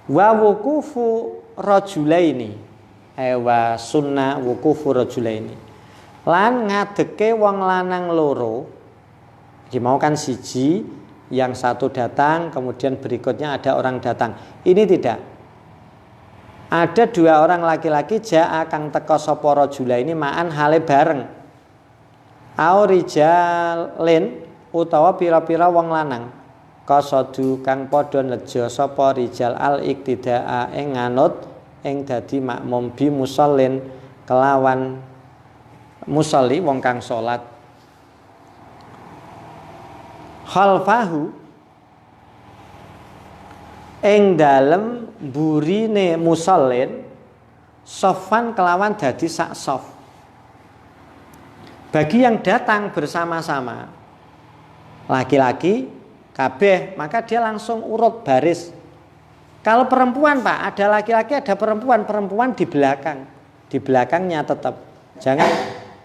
Wa wukufu rajulaini wa sunnah wukufu rajulaini. Lan ngadeke wong lanang loro. Dimaukan siji, yang satu datang, kemudian berikutnya ada orang datang. Ini tidak. Ada 2 orang laki-laki ja'a kang teka sapa rajula ini ma'an hale bareng. Au rijalin utawa pira-pira wong lanang. Kasadu kang padha nejo sapa rijal al iktidaa ing nganut ing dadi makmum bi musallin kelawan musalli wong kang salat. Khalfahu ing dalem burine musallin sofan kelawan dadi sak sof. Bagi yang datang bersama-sama laki-laki kabeh, maka dia langsung urut baris. Kalau perempuan Pak, ada laki-laki ada perempuan, perempuan di belakang. Di belakangnya tetap. Jangan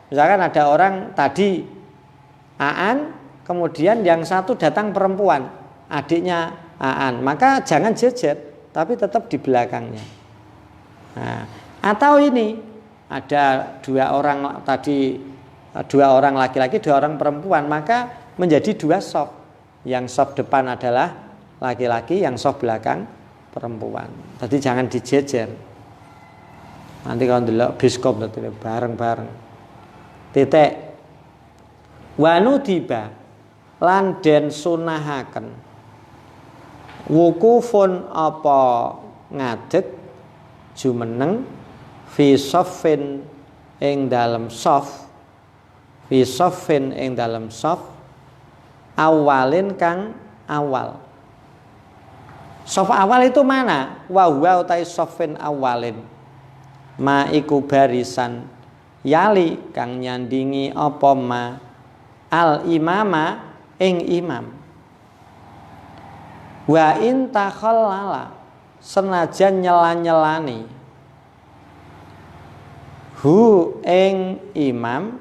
misalkan ada orang tadi Aan, kemudian yang satu datang perempuan. adiknya Aan, maka jangan jejer, tapi tetap di belakangnya. Nah, atau ini ada dua orang tadi, dua orang laki-laki, dua orang perempuan, maka menjadi dua saf. Yang saf depan adalah laki-laki, yang saf belakang perempuan. Tadi jangan dijejer. Nanti kalau delok biskop nanti bareng-bareng. Titik. Wanu tiba lan den sunahaken wukufun apa ngadeg jumeneng fi saffin ing dalem saf, fi saffin ing dalem saf awalin kang awal. Saf awal itu mana? Wa huwa utai saffin awalin ma iku barisan yali kang nyandingi apa ma al imama ing imam. Wa in takhallala senajan nyela-nyelani hu ing imam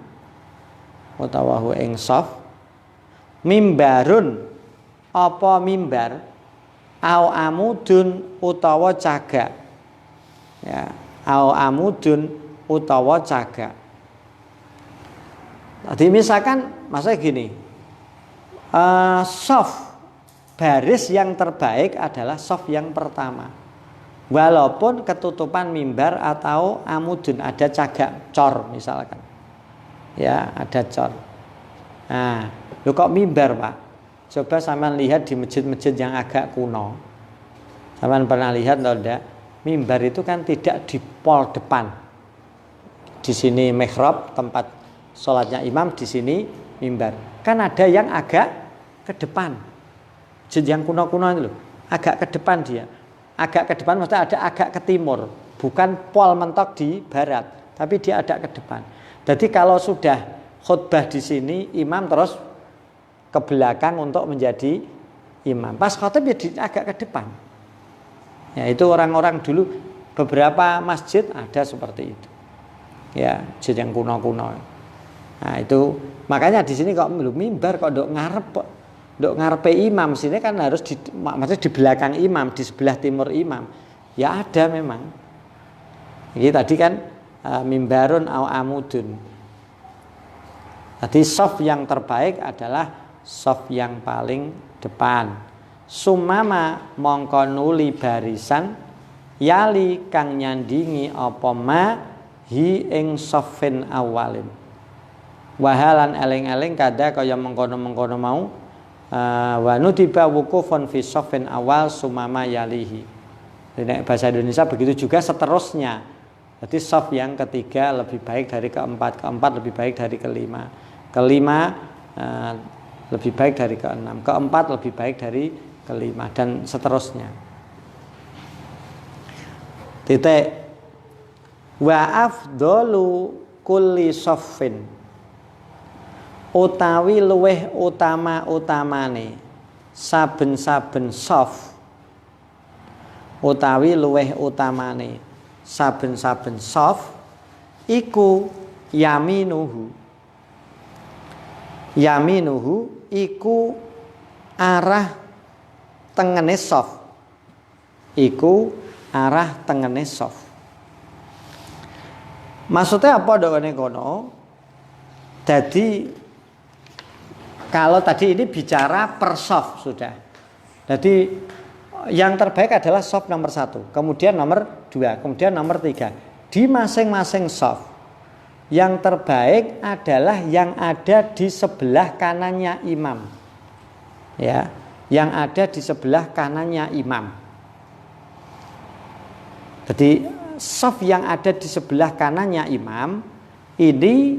utawa hu ing saf mimbarun apa mimbar au amudun utawa cagak, ya, au amudun utawa cagak. Tadi misalkan maksudnya gini, saf baris yang terbaik adalah saf yang pertama, walaupun ketutupan mimbar atau amudun, ada cagak cor misalkan, ya ada cor. Nah, lu kok mimbar Pak? Coba sampean lihat di masjid-masjid yang agak kuno. Sampean pernah lihat atau enggak? Mimbar itu kan tidak di pol depan. Di sini mihrab tempat sholatnya imam, di sini mimbar. Kan ada yang agak ke depan. Masjid yang kuno-kuno itu loh, agak ke depan dia. Agak ke depan maksudnya ada agak ke timur, bukan pol mentok di barat, tapi dia ada ke depan. Jadi kalau sudah khutbah di sini, imam terus ke belakang untuk menjadi imam. Pas khutbah ya agak ke depan. Ya itu orang-orang dulu beberapa masjid ada seperti itu. Ya, masjid yang kuno-kuno. Nah, itu makanya di sini kok mimbar kok ndok ngarepe imam, sini kan harus maksudnya di belakang imam, di sebelah timur imam. Ya ada memang. Ini tadi kan mimbarun au amudun. Jadi saf yang terbaik adalah saf yang paling depan. Sumama mongko nuli barisan yali kang nyandingi apa ma hi ing saffin awalin. Wahalan eling-eling kada kaya mengkono-mengkono mau wa nutiba wukufun fi saffin awal sumama yalihi. Di bahasa Indonesia begitu juga seterusnya. Jadi saf yang ketiga lebih baik dari keempat, keempat lebih baik dari kelima, kelima lebih baik dari keenam, keempat lebih baik dari kelima, dan seterusnya. Titik. Wa afdalu kulli saffin utawi luweh utama-utamane saben-saben saf, utawi luweh utamane saben-saben saf iku yaminuhu. Yaminuhu iku arah tengene saf. Iku arah tengene saf. Maksudnya apa dok ini kono? Jadi kalau tadi ini bicara per saf sudah. Jadi yang terbaik adalah saf nomor 1, kemudian nomor 2, kemudian nomor 3. Di masing-masing saf yang terbaik adalah yang ada di sebelah kanannya imam. Ya, yang ada di sebelah kanannya imam. Jadi saf yang ada di sebelah kanannya imam ini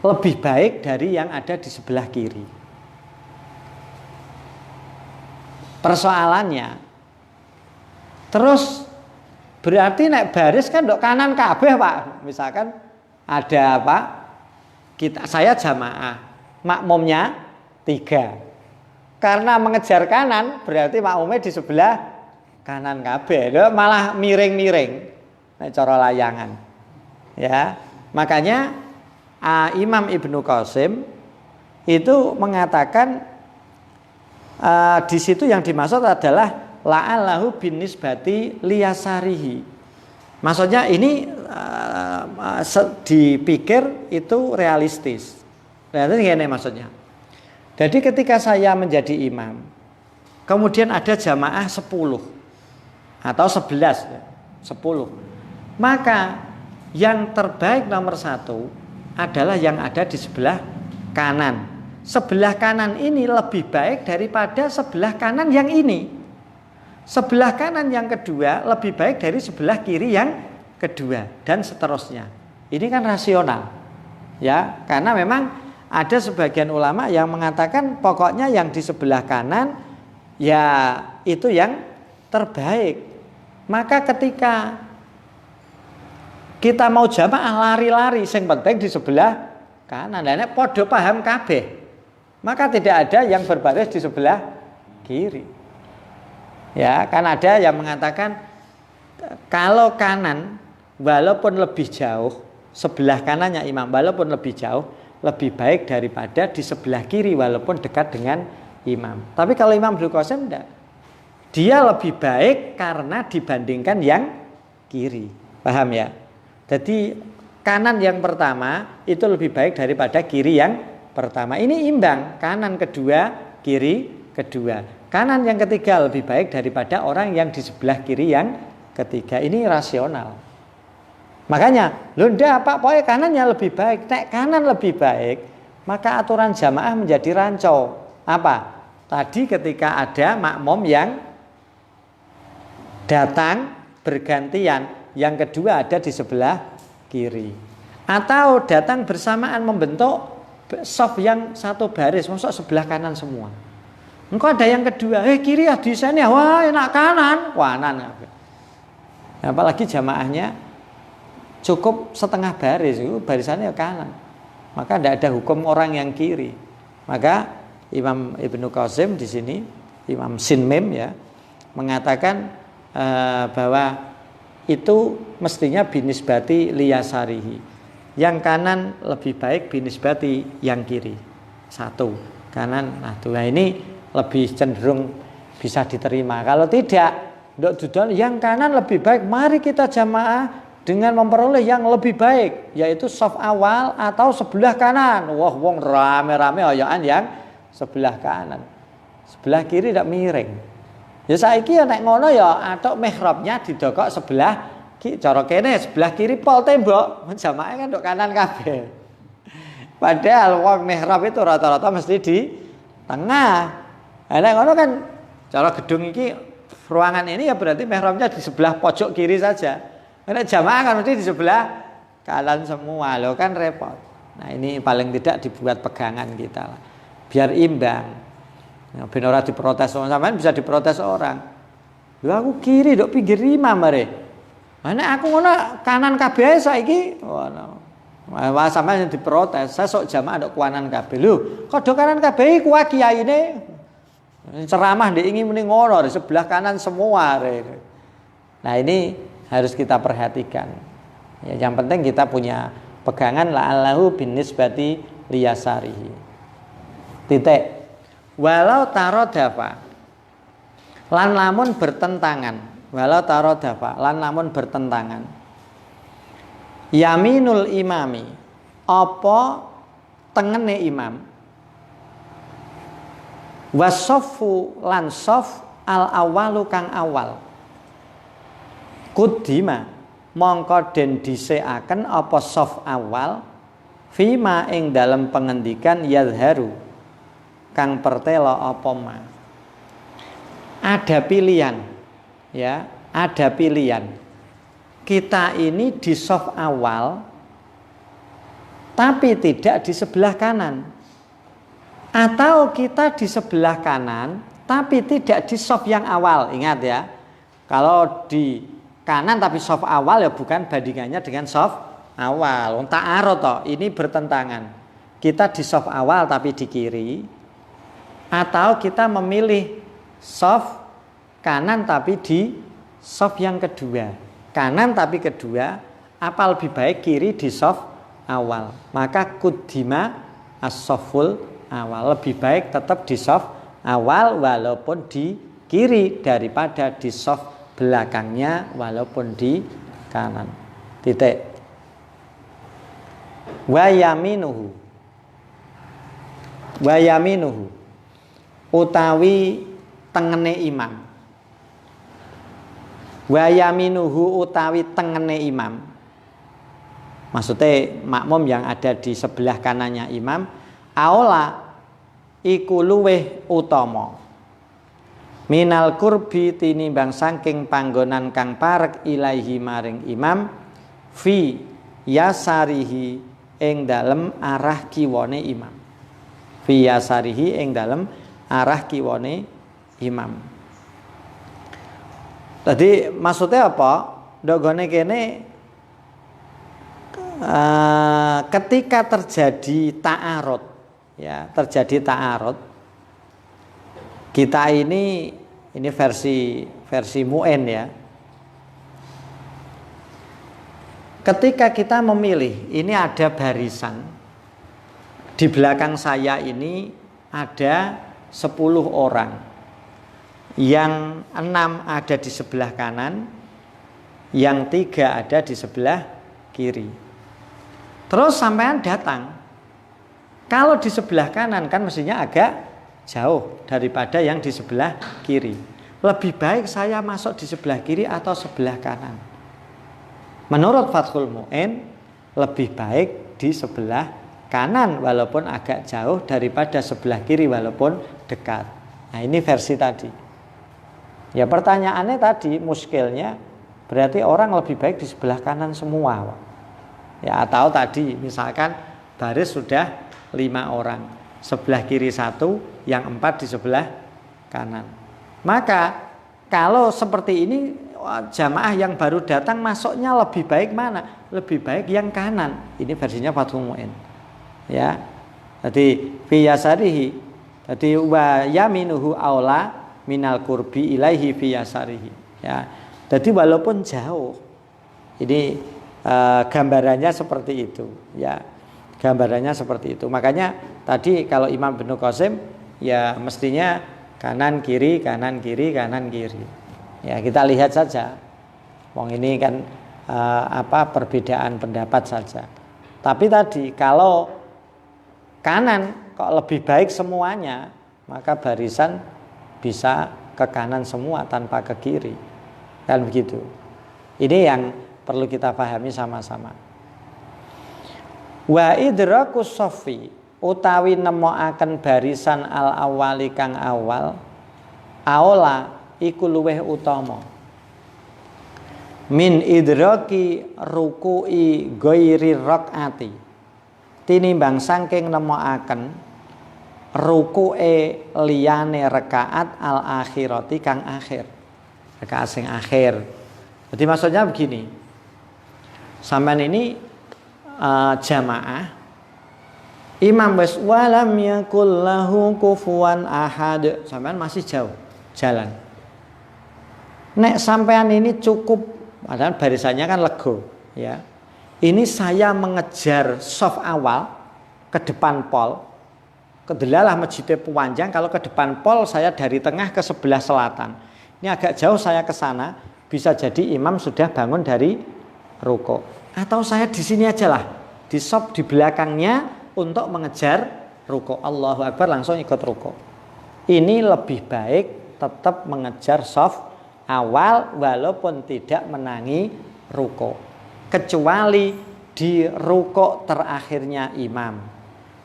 lebih baik dari yang ada di sebelah kiri. Persoalannya terus berarti naik baris kan dok kanan kabeh Pak. Misalkan ada apa? Saya jamaah, makmumnya 3. Karena mengejar kanan berarti makmumnya di sebelah kanan kabeh. Malah miring-miring nek cara layangan. Ya, makanya Imam Ibnu Qasim itu mengatakan di situ yang dimaksud adalah la'allahu binisbati liyasarihi. Maksudnya ini dipikir itu realistis. Realistis gini maksudnya. Jadi ketika saya menjadi imam, kemudian ada jamaah 10 atau 11, 10. Maka yang terbaik nomor 1 adalah yang ada di sebelah kanan. Sebelah kanan ini lebih baik daripada sebelah kanan yang ini. Sebelah kanan yang kedua lebih baik dari sebelah kiri yang kedua, dan seterusnya. Ini kan rasional, ya, karena memang ada sebagian ulama yang mengatakan pokoknya yang di sebelah kanan ya itu yang terbaik. Maka ketika kita mau jamaah lari-lari, yang penting di sebelah kanan. Nek podo paham kabeh, maka tidak ada yang berbaris di sebelah kiri. Ya, kan ada yang mengatakan kalau kanan walaupun lebih jauh, sebelah kanannya imam walaupun lebih jauh, lebih baik daripada di sebelah kiri walaupun dekat dengan imam. Tapi kalau Imam Ibnu Qasim enggak. Dia lebih baik karena dibandingkan yang kiri. Paham ya? Jadi kanan yang pertama itu lebih baik daripada kiri yang pertama. Ini imbang, kanan kedua, kiri kedua. Kanan yang ketiga lebih baik daripada orang yang di sebelah kiri yang ketiga. Ini rasional. Makanya, ndak Pak, pokoknya kanannya lebih baik. Nek kanan lebih baik, maka aturan jamaah menjadi rancau. Apa? Tadi ketika ada makmum yang datang bergantian, yang kedua ada di sebelah kiri. Atau datang bersamaan membentuk soft yang satu baris, masuk sebelah kanan semua. Engkau ada yang kedua, kiri ya di sana, wah enak kanan, kanan. Apalagi jamaahnya cukup setengah baris, barisannya kanan. Maka tidak ada hukum orang yang kiri. Maka Imam Ibnu Qasim di sini, Imam Sinmim ya, mengatakan bahwa itu mestinya binisbati liyasarihi. Yang kanan lebih baik binisbati yang kiri. Satu, kanan. Nah ini lebih cenderung bisa diterima. Kalau tidak, yang kanan lebih baik, mari kita jamaah dengan memperoleh yang lebih baik, yaitu saf awal atau sebelah kanan. Wah, wong rame-rame oyaan yang sebelah kanan. Sebelah kiri tidak miring. Ya saiki ya nek ngono ya atok mihrabnya didokok sebelah cara kene sebelah kiri pol tembok, jamaah kan ndok kanan kabeh. Padahal wong mihrab itu rata-rata mesti di tengah. Nek ngono kan cara gedung iki ruangan ini ya berarti mihrabnya di sebelah pojok kiri saja. Nek jamaah kan mesti di sebelah kanan semua, loh kan repot. Nah ini paling tidak dibuat pegangan kita lah, biar imbang. Ben ora diprotes sampean bisa diprotes orang. Lho aku kiri ndok pinggir imam mare. Nek aku ngono kanan kabeh saiki ngono. Wah sampean diprotes, saya sok jamaah ndok kanan kabeh. Lho, kok ndok kanan kabeh ku kiyaine ceramah ndek iki muni ngono, di sebelah kanan semua. Nah, ini harus kita perhatikan. Ya, yang penting kita punya pegangan la'allahu binisbati liyasarihi. Titik. Walau tarodafa lan lamun bertentangan, walau tarodafa lan lamun bertentangan, yaminul imami apa tengene imam, wasoffu lan sof al awalu kang awal, kudima mongko den dhiseaken apa sof awal fima ing dalam pengendikan yadharu kang pertelo apa ma. Ada pilihan, ya, ada pilihan. Kita ini di soft awal, tapi tidak di sebelah kanan. Atau kita di sebelah kanan, tapi tidak di soft yang awal. Ingat ya, kalau di kanan tapi soft awal ya bukan bandingannya dengan soft awal. Ta'arud toh, ini bertentangan. Kita di soft awal tapi di kiri. Atau kita memilih soft kanan tapi di soft yang kedua. Kanan tapi kedua, apa lebih baik kiri di soft awal. Maka kudima as-soful awal. Lebih baik tetap di saf awal walaupun di kiri daripada di saf belakangnya walaupun di kanan. Titik. Wa yaminuhu utawi tengene imam. Wa yaminuhu utawi tengene imam. Maksudnya makmum yang ada di sebelah kanannya imam, aula iku luweh utama. Minal kurbi tinimbang saking panggonan kang parek ilaihi maring imam fi yasarihi ing dalem arah kiwane imam. Fi yasarihi ing dalem arah kiwane imam. Tadi maksudnya apa? Dogone kene ketika terjadi ta'arud, ya, terjadi ta'arud. Kita ini versi Mu'en ya. Ketika kita memilih, ini ada barisan. Di belakang saya ini ada 10 orang. Yang 6 ada di sebelah kanan, yang 3 ada di sebelah kiri. Terus sampean datang. Kalau di sebelah kanan kan mestinya agak jauh daripada yang di sebelah kiri. Lebih baik saya masuk di sebelah kiri atau sebelah kanan? Menurut Fathul Mu'in, lebih baik di sebelah kanan walaupun agak jauh daripada sebelah kiri walaupun dekat. Nah, ini versi tadi. Ya, pertanyaannya tadi muskilnya berarti orang lebih baik di sebelah kanan semua, Pak. Ya, atau tadi misalkan baris sudah 5 orang, sebelah kiri 1, yang 4 di sebelah kanan. Maka kalau seperti ini jamaah yang baru datang masuknya lebih baik mana? Lebih baik yang kanan. Ini versinya Fathul Mu'in. Ya. Jadi fi yasarihi. Jadi wa yaminuhu aula minal kurbi ilaihi fi yasarihi. Ya. Jadi walaupun jauh. Ini gambarannya seperti itu, ya. Gambarannya seperti itu. Makanya tadi kalau Imam Ibnu Qasim ya mestinya kanan kiri kanan kiri kanan kiri. Ya, kita lihat saja. Wong ini kan perbedaan pendapat saja. Tapi tadi kalau kanan kok lebih baik semuanya, maka barisan bisa ke kanan semua tanpa ke kiri. Kan begitu. Ini yang perlu kita pahami sama-sama. Wa idrakus soffi utawi nemokaken barisan al awali kang awal aula iku luweh utama min idraki ruku'i ghairi rakaati tinimbang saking nemokaken ruku'e liyane rakaat al akhirati kang akhir, rakaat sing akhir. Jadi maksudnya begini, sampean ini jamaah imam wis walam yakul lahu kufuwan ahad, sampean masih jauh jalan. Nek sampean ini cukup, padahal barisannya kan lego, ya. Ini saya mengejar saf awal ke depan pol, kedelalah masjidnya panjang. Kalau ke depan pol saya dari tengah ke sebelah selatan. Ini agak jauh saya ke sana, bisa jadi imam sudah bangun dari ruku. Atau saya di sini aja lah, di saf di belakangnya untuk mengejar ruku. Allahu Akbar langsung ikut ruku. Ini lebih baik tetap mengejar saf awal walaupun tidak menangi ruku, kecuali di ruku terakhirnya imam.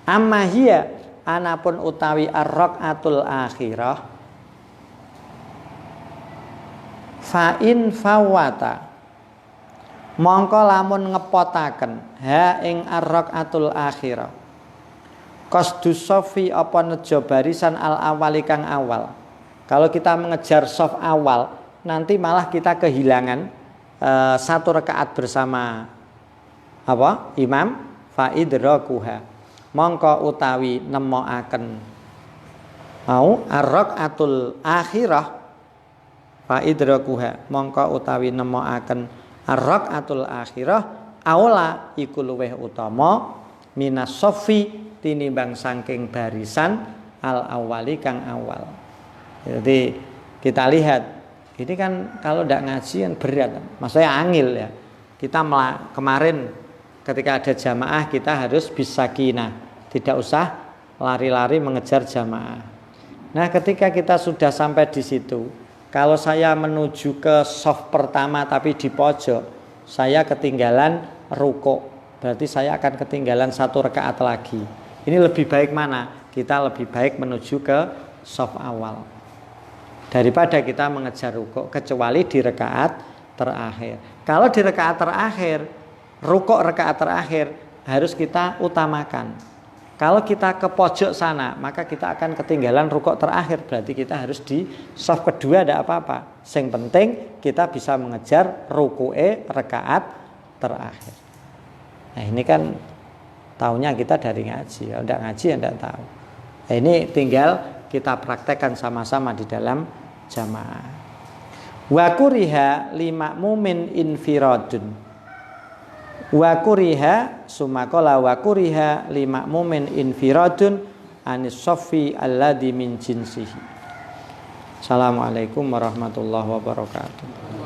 Amma hiya anapun utawi ar-rakaatul akhirah fa in fawata mongko lamun ngepotaken ha ing ar-rakaatul akhirah qasdus sofi apa nejo barisan al awali kang awal. Kalau kita mengejar sof awal nanti malah kita kehilangan satu rakaat bersama imam fa idrakuha mongko utawi nemokaken mau ar-rakaatul akhirah fa idrakuha mongko utawi nemokaken ar-rakaatul akhirah aula iku luweh utama minas sofi tinimbang saking barisan al awali kang awal. Jadi kita lihat ini kan kalau tidak ngaji kan berat, maksudnya angil ya. Kita kemarin ketika ada jamaah kita harus bisakinah, tidak usah lari-lari mengejar jamaah. Nah, ketika kita sudah sampai di situ, kalau saya menuju ke shaf pertama tapi di pojok, saya ketinggalan rukuk, berarti saya akan ketinggalan 1 rakaat lagi. Ini lebih baik mana? Kita lebih baik menuju ke shaf awal daripada kita mengejar rukuk, kecuali di rakaat terakhir. Kalau di rakaat terakhir, rukuk rakaat terakhir harus kita utamakan. Kalau kita ke pojok sana, maka kita akan ketinggalan rukuk terakhir. Berarti kita harus di shaf kedua, ada apa-apa. Yang penting kita bisa mengejar ruku'e rakaat terakhir. Nah, ini kan taunya kita dari ngaji. Kalau tidak ngaji ya tidak tahu. Nah, ini tinggal kita praktekkan sama-sama di dalam jamaah. Wa kuriha lima mumin infiradun. Wa kuriha sumakola wa kuriha lima mumin infiradun anis sofi alladhi min jinsihi. Assalamualaikum warahmatullahi wabarakatuh.